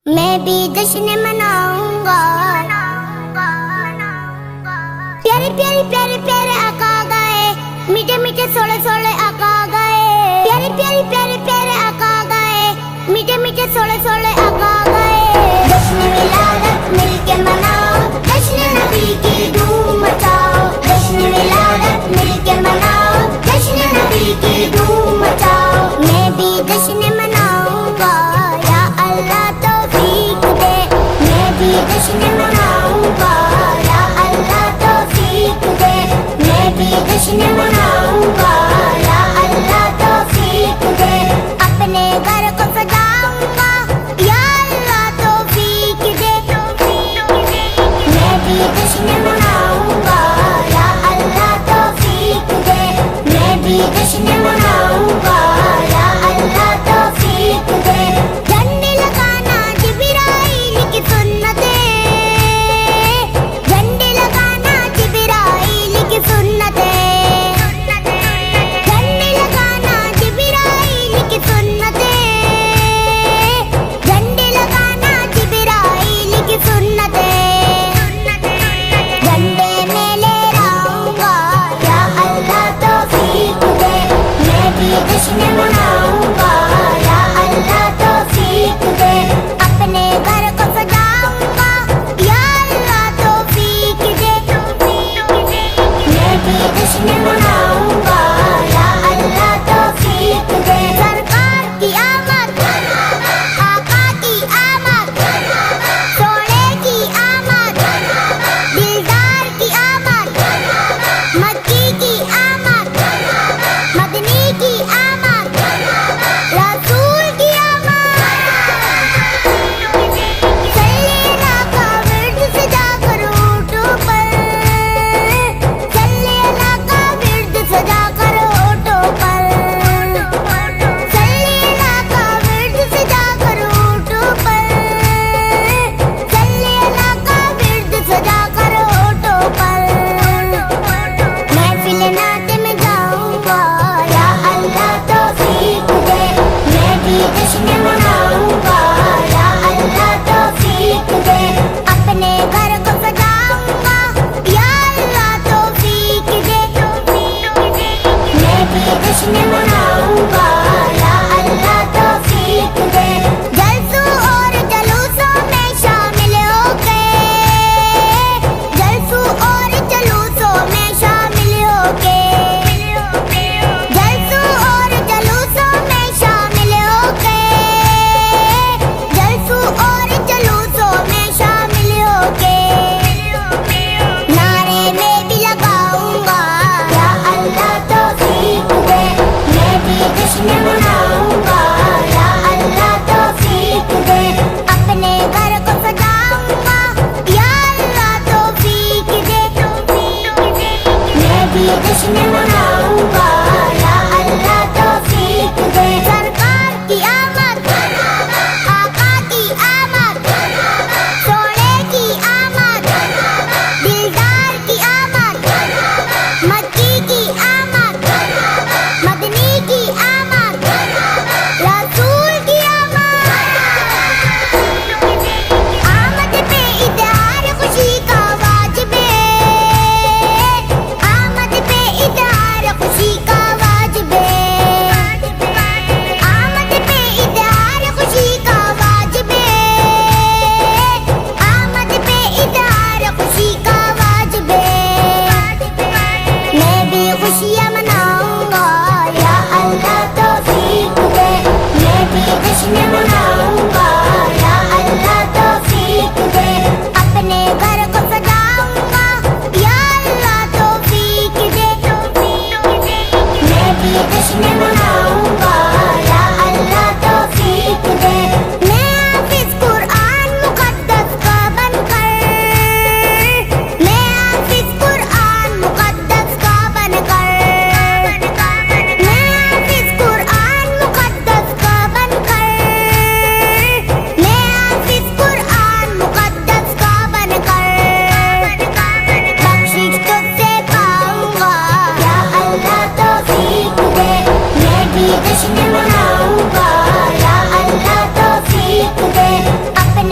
میں بھی جشن مناؤں گا، پیارے پیارے پیارے پیارے آقا گئے، میٹھے میٹھے سوڑے سوڑے آقا گئے، پیارے پیارے پیارے پیارے آقا گئے، میٹھے میٹھے سوڑے سوڑے آقا گئے۔ جشن ولادت مل کے مناؤ، جشن نبی کی دھوم مچاؤ، جشن ولادت مل کے مناؤ، جشن نبی کی دھوم مچاؤ۔ میں بھی جشن مناؤں گا، یا اللہ توفیق دے، میں بھی جشن مناؤں گا، یا اللہ توفیق دے، میں بھی جشن مناؤں گا، یا اللہ توفیق دے، اپنے گھر کو سجاؤں گا، یا اللہ توفیق دے، میں بھی جشن مناؤں گا، یا اللہ توفیق دے، میں بھی جشن مناؤں گا، یا اللہ توفیق دے۔ جھنڈے لگانا جبرائیل کی سنت ہے، جھنڈے لگانا جبرائیل کی سنت ہے، جھنڈے لگانا جبرائیل کی سنت ہے، جھنڈے لگانا جبرائیل کی سنت ہے۔ جھنڈے میں لے رہوں گا، یا اللہ توفیق دے، میں بھی جشن مناؤں گا، یا اللہ توفیق دے، اپنے گھر کو سجاؤں گا، یا اللہ توفیق دے، میں بھی جشن مناؤں گا، یا اللہ توفیق دے۔ سرکار کی آمد، آقا کی آمد، سونے کی آمد، دلدار کی آمد، مکی کی آمد، مدنی کی آمد، رسول کی آمد۔ چلینا کا ورد سجا کر اونٹوں پر، چلینا کا ورد سجا کر اونٹوں پر، چلینا کا ورد سجا کر اونٹوں پر، چلینا کا ورد سجا کر اونٹوں پر۔ محفل نعت میں جاؤں گا، یا اللہ توفیق دے، میں بھی جشن مناؤں گا، یا اللہ توفیق دے، اپنے گھر کو سجاؤں گا، یا اللہ توفیق دے، میں بھی جشن مناؤں گا، یا اللہ توفیق دے۔ جلسوں اور جلوسوں میں شامل ہو کے، جلسوں اور جلوسوں میں شامل ہو کے، جلسوں اور جلوسوں میں شامل ہو کے، جلسوں اور جلوسوں میں شامل ہو کے، نعرے میں بھی لگاؤں گا، یا اللہ توفیق دے، میں بھی جشن مناؤں گا، یا اللہ توفیق دے، اپنے گھر کو سجاؤں گا، یا اللہ توفیق دے، میں بھی جشن مناؤں گا، یا اللہ توفیق دے۔ سرکار کی آمد، آقا کی آمد، سونے کی آمد، دلدار کی آمد، مکی کی آمد، مدنی کی آمد، رسول کی آمد۔ آمد پہ اظہار خوشی کا واجب ہے، آمد پہ اظہار خوشی کا واجب ہے، آمد پہ اظہار خوشی کا واجب ہے، آمد پہ اظہار خوشی کا واجب ہے۔ میں بھی خوشیاں مناؤں گا، یا اللہ توفیق دے، میں بھی جشن مناؤں گا، یا اللہ توفیق دے، اپنے گھر کو سجاؤں گا، یا اللہ توفیق دے، میں بھی جشن مناؤں گا، یا اللہ توفیق دے۔ میں حافظ قرآن مقدس کا بن کر، میں حافظ قرآن مقدس کا بن کر، میں حافظ قرآن مقدس کا بن کر، میں حافظ قرآن مقدس کا بن کر، بخشش تجھ سے پاؤں گا، یا اللہ توفیق دے، میں بھی جشن مناؤں گا، یا اللہ توفیق دے، اپنے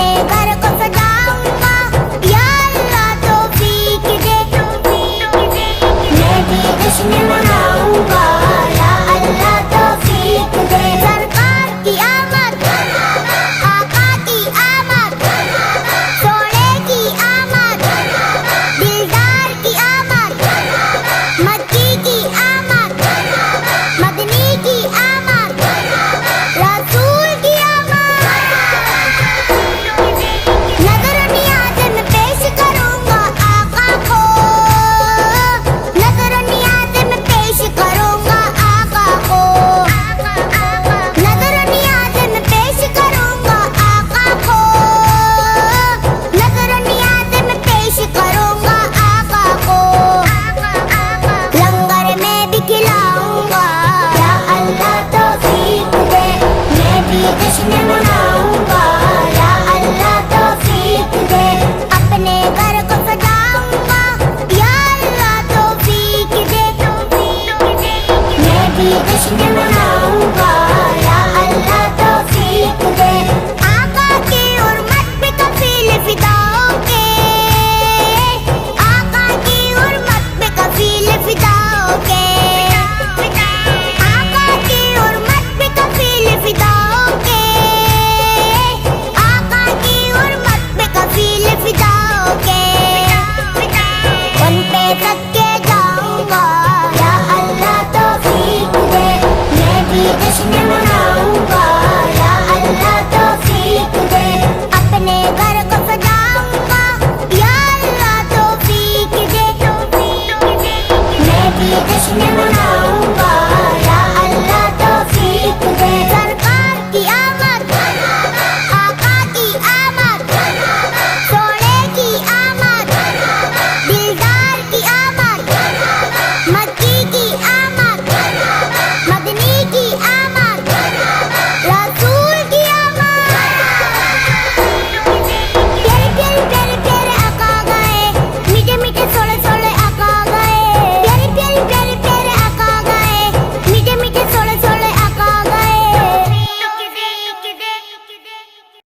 جشن مناؤں